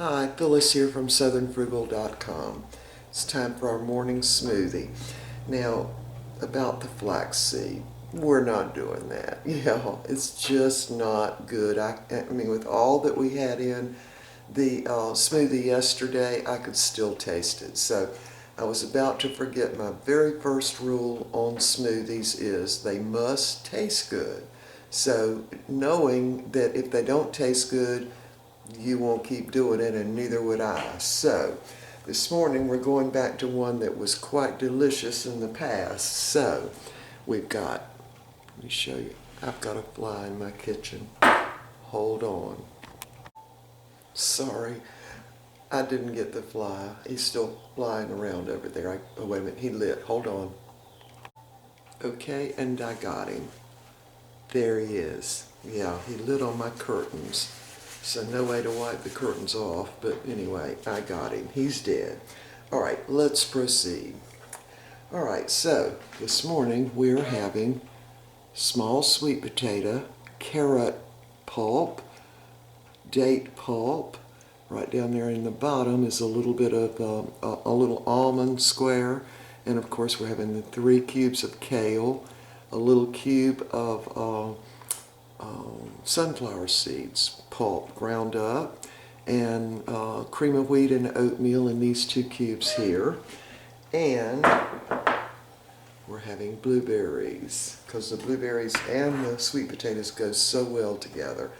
Hi, Phyllis here from southernfrugal.com. It's time for our morning smoothie. Now, about the flaxseed, we're not doing that. It's just not good. I mean, with all that we had in the smoothie yesterday, I could still taste it. So I was about to forget my very first rule on smoothies is they must taste good. So knowing that if they don't taste good, you won't keep doing it, and neither would I. So this morning we're going back to one that was quite delicious in the past. So we've got, let me show you, I've got a fly in my kitchen. Hold on. Sorry, I didn't get the fly. He's still flying around over there. Oh, wait a minute, he lit. Hold on. Okay, and I got him. There he is. Yeah, he lit on my curtains. So no way to wipe the curtains off, but anyway, I got him. He's dead. All right, let's proceed. All right, so this morning we're having small sweet potato, carrot pulp, date pulp. Right down there in the bottom is a little bit of a little almond square, and of course we're having the 3 cubes of kale, a little cube of sunflower seeds, pulp, ground up, and cream of wheat and oatmeal in these 2 cubes here. And we're having blueberries, because the blueberries and the sweet potatoes go so well together.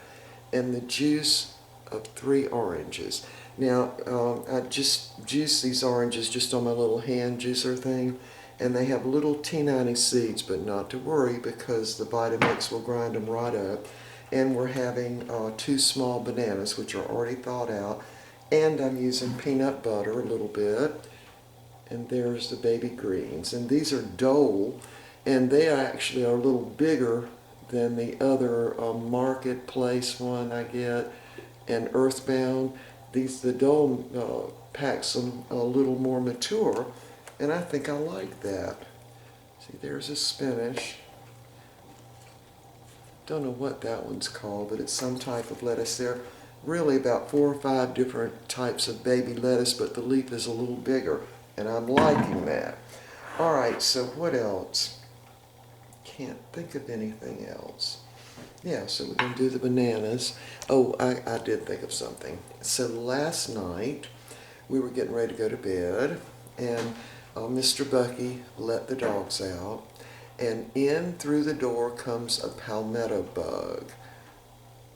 And the juice of 3 oranges. Now, I just juice these oranges just on my little hand juicer thing, and they have little teeny seeds, but not to worry because the Vitamix will grind them right up. And we're having 2 small bananas, which are already thawed out, and I'm using peanut butter a little bit. And there's the baby greens, and these are Dole, and they actually are a little bigger than the other marketplace one I get, and Earthbound. The Dole packs them a little more mature, and I think I like that. See, there's a spinach. Don't know what that one's called, but it's some type of lettuce. There are really about 4 or 5 different types of baby lettuce, but the leaf is a little bigger, and I'm liking that. All right, so what else? Can't think of anything else. Yeah, so we're going to do the bananas. Oh, I did think of something. So last night, we were getting ready to go to bed, and Mr. Bucky let the dogs out, and in through the door comes a Palmetto Bug.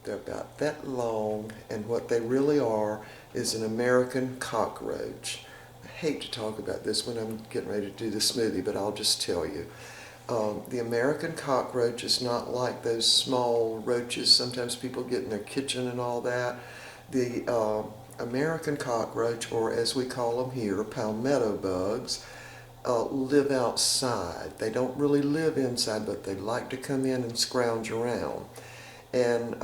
They're about that long, and what they really are is an American cockroach. I hate to talk about this when I'm getting ready to do the smoothie, but I'll just tell you. The American cockroach is not like those small roaches sometimes people get in their kitchen and all that. The American cockroach, or as we call them here, palmetto bugs, live outside. They don't really live inside, but they like to come in and scrounge around. And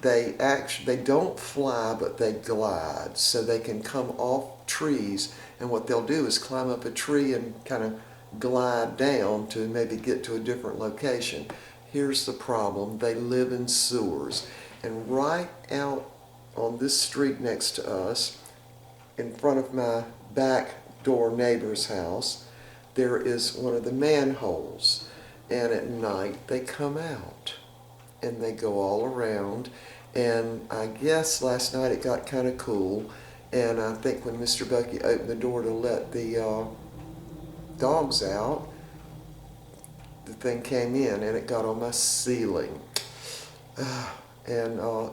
they don't fly, but they glide, so they can come off trees, and what they'll do is climb up a tree and kind of glide down to maybe get to a different location. Here's the problem: they live in sewers, and right out on this street next to us, in front of my back door neighbor's house, there is one of the manholes, and at night they come out and they go all around. And I guess last night it got kind of cool, and I think when Mr. Bucky opened the door to let the dogs out, the thing came in and it got on my ceiling.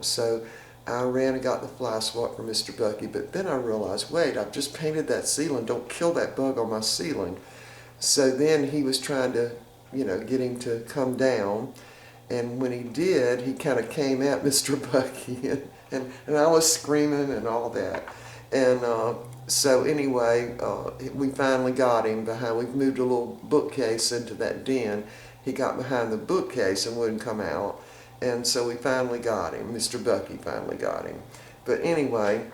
So I ran and got the fly swat for Mr. Bucky, but then I realized, wait, I've just painted that ceiling, don't kill that bug on my ceiling. So then he was trying to, get him to come down, and when he did, he kind of came at Mr. Bucky, and I was screaming and all that. And so anyway, we finally got him behind. We've moved a little bookcase into that den. He got behind the bookcase and wouldn't come out. And so we finally got him. Mr. Bucky finally got him. But anyway,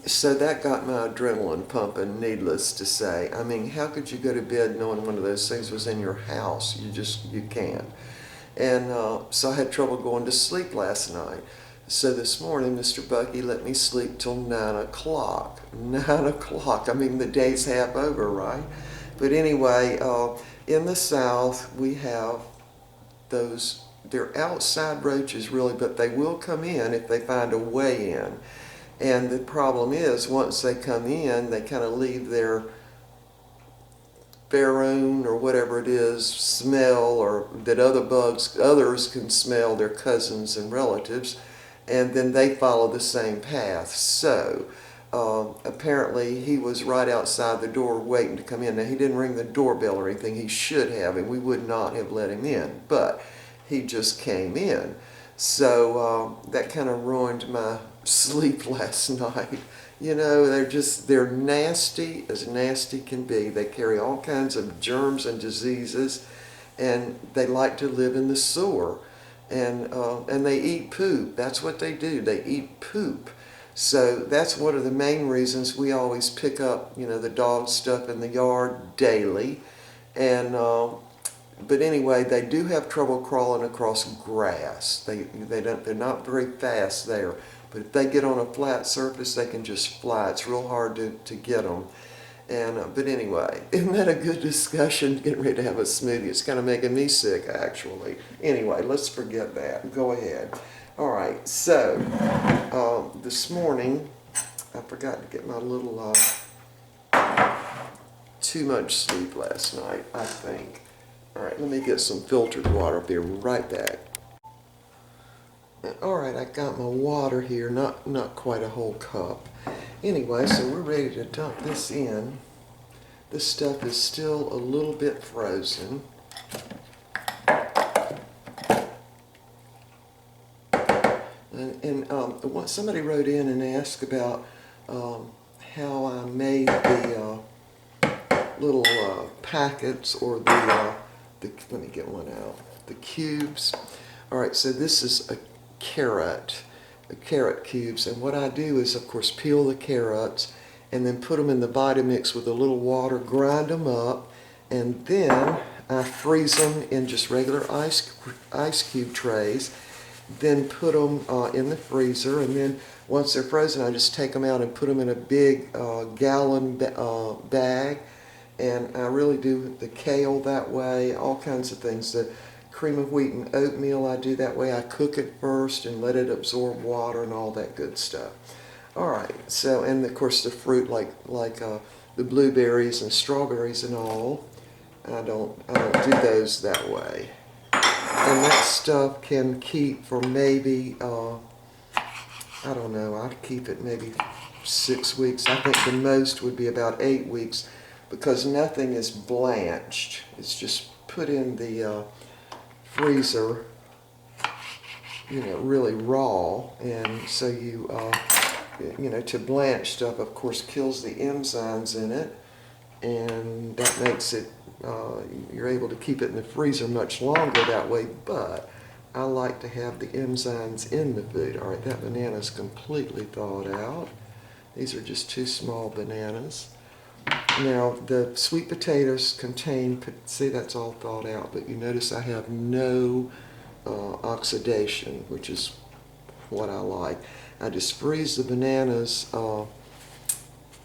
so that got my adrenaline pumping, needless to say. I mean, how could you go to bed knowing one of those things was in your house? You can't. And so I had trouble going to sleep last night. So this morning, Mr. Bucky let me sleep till 9 o'clock. 9 o'clock. I mean, the day's half over, right? But anyway, in the South, we have those, they're outside roaches really, but they will come in if they find a way in. And the problem is, once they come in, they kind of leave their pheromone or whatever it is, smell, or that others can smell, their cousins and relatives, and then they follow the same path. So apparently he was right outside the door waiting to come in. Now, he didn't ring the doorbell or anything. He should have, and we would not have let him in, but he just came in. So that kind of ruined my sleep last night. You know, they're nasty as nasty can be. They carry all kinds of germs and diseases, and they like to live in the sewer. And they eat poop. That's what they do. They eat poop. So that's one of the main reasons we always pick up, you know, the dog stuff in the yard daily. And but anyway, they do have trouble crawling across grass. They're not very fast there. But if they get on a flat surface, they can just fly. It's real hard to get them. And but anyway, isn't that a good discussion? Getting ready to have a smoothie. It's kind of making me sick, actually. Anyway, let's forget that. Go ahead. All right. So this morning, I forgot to get my little too much sleep last night, I think. All right. Let me get some filtered water. I'll be right back. All right, I got my water here, not quite a whole cup. Anyway, so we're ready to dump this in. This stuff is still a little bit frozen. And somebody wrote in and asked about how I made the little packets, or the let me get one out, the cubes. All right, so this is a carrot cubes, and what I do is, of course, peel the carrots and then put them in the Vitamix with a little water, grind them up, and then I freeze them in just regular ice cube trays, then put them in the freezer, and then once they're frozen, I just take them out and put them in a big gallon bag. And I really do the kale that way, all kinds of things. The cream of wheat and oatmeal I do that way. I cook it first and let it absorb water and all that good stuff. All right, so, and of course the fruit like the blueberries and strawberries and all, I don't do those that way. And that stuff can keep for maybe, I don't know, I'd keep it maybe 6 weeks. I think the most would be about 8 weeks, because nothing is blanched. It's just put in the freezer, you know, really raw. And so you know, to blanch stuff, of course, kills the enzymes in it, and that makes it, you're able to keep it in the freezer much longer that way. But I like to have the enzymes in the food. All right, that banana's completely thawed out. These are just 2 small bananas. Now, the sweet potatoes contain, see, that's all thawed out, but you notice I have no oxidation, which is what I like. I just freeze the bananas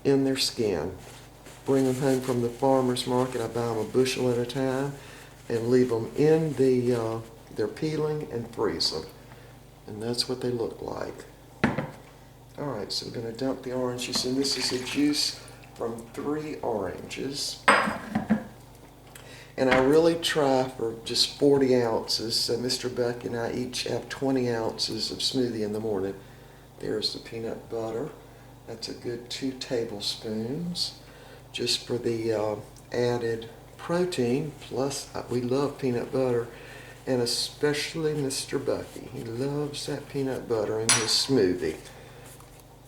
in their skin, bring them home from the farmer's market. I buy them a bushel at a time and leave them in their peeling and freeze them. And that's what they look like. All right, so we're going to dump the oranges, and this is a juice from 3 oranges. And I really try for just 40 ounces. So Mr. Buck and I each have 20 ounces of smoothie in the morning. There's the peanut butter. That's a good 2 tablespoons. Just for the added protein. Plus, we love peanut butter. And especially Mr. Bucky. He loves that peanut butter in his smoothie.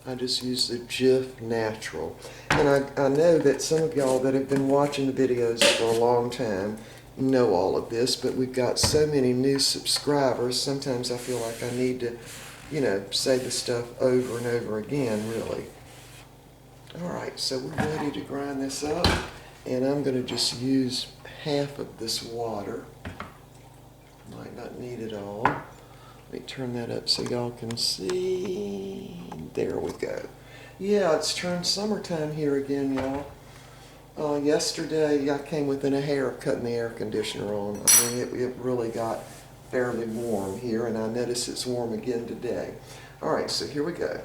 I just use the Jif Natural. And I know that some of y'all that have been watching the videos for a long time know all of this, but we've got so many new subscribers, sometimes I feel like I need to, you know, say the stuff over and over again, really. All right, so we're ready to grind this up, and I'm going to just use half of this water. Might not need it all. Let me turn that up so y'all can see. There we go. Yeah, it's turned summertime here again, y'all. Yesterday I came within a hair of cutting the air conditioner on. I mean, it really got fairly warm here, and I notice it's warm again today. All right, so here we go.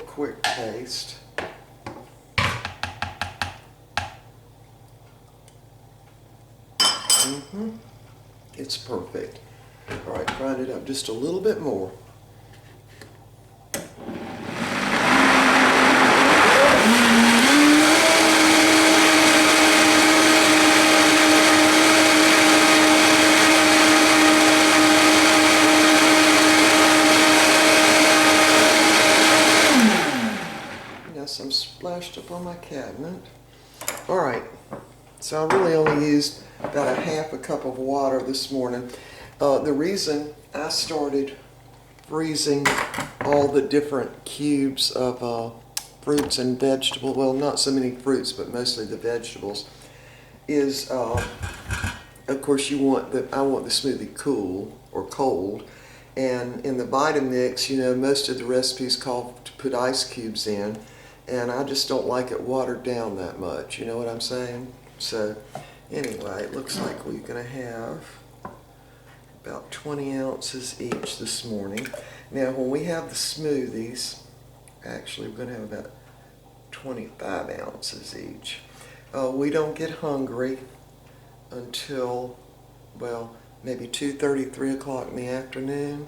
Quick taste. It's perfect. All right, grind it up just a little bit more. Some splashed up on my cabinet. All right, so I really only used about a half a cup of water this morning. The reason I started freezing all the different cubes of fruits and vegetables, well, not so many fruits, but mostly the vegetables, is of course I want the smoothie cool or cold. And in the Vitamix, you know, most of the recipes call to put ice cubes in. And I just don't like it watered down that much, you know what I'm saying? So anyway, it looks like we're going to have about 20 ounces each this morning. Now when we have the smoothies, actually we're going to have about 25 ounces each. We don't get hungry until, well, maybe 2:30, 3 o'clock in the afternoon.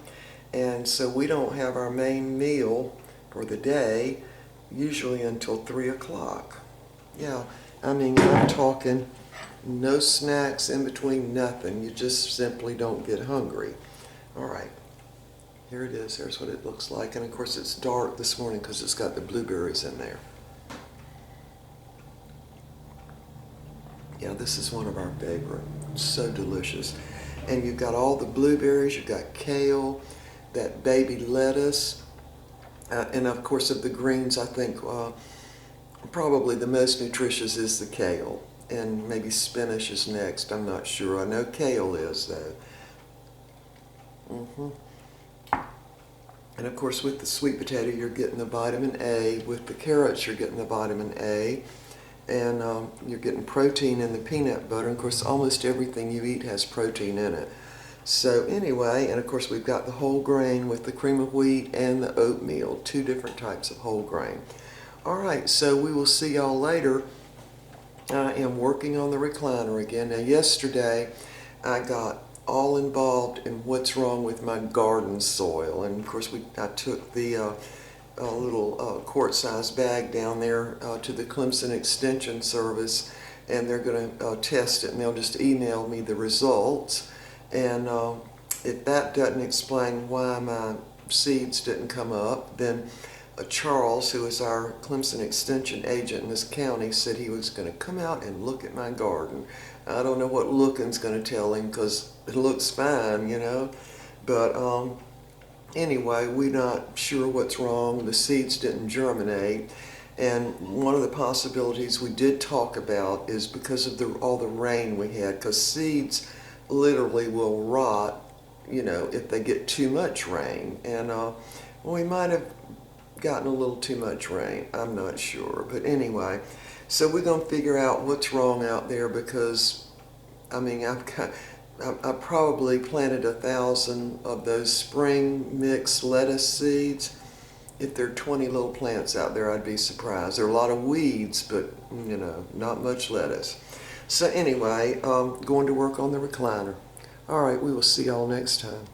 And so we don't have our main meal for the day usually until 3 o'clock. Yeah, I mean, I'm talking no snacks in between, nothing. You just simply don't get hungry. All right, here it is. There's what it looks like. And of course it's dark this morning because it's got the blueberries in there. Yeah, this is one of our favorite. It's so delicious. And you've got all the blueberries, you've got kale, that baby lettuce, and of course of the greens, I think probably the most nutritious is the kale, and maybe spinach is next. I'm not sure. I know kale is though. And of course with the sweet potato you're getting the vitamin A. With the carrots you're getting the vitamin A. And you're getting protein in the peanut butter. And of course almost everything you eat has protein in it. So anyway, and of course we've got the whole grain with the cream of wheat and the oatmeal, 2 different types of whole grain. All right, so we will see y'all later. I am working on the recliner again. Now yesterday I got all involved in what's wrong with my garden soil. And of course I took the little quart-sized bag down there to the Clemson Extension Service, and they're going to test it, and they'll just email me the results. And if that doesn't explain why my seeds didn't come up, then Charles, who is our Clemson Extension agent in this county, said he was going to come out and look at my garden. I don't know what looking's going to tell him because it looks fine, you know. But anyway, we're not sure what's wrong. The seeds didn't germinate. And one of the possibilities we did talk about is because of all the rain we had, because seeds literally will rot, you know, if they get too much rain. And we might have gotten a little too much rain. I'm not sure. But anyway, so we're going to figure out what's wrong out there, because, I mean, I probably planted 1,000 of those spring mixed lettuce seeds. If there are 20 little plants out there, I'd be surprised. There are a lot of weeds, but, you know, not much lettuce. So anyway, going to work on the recliner. All right, we will see y'all next time.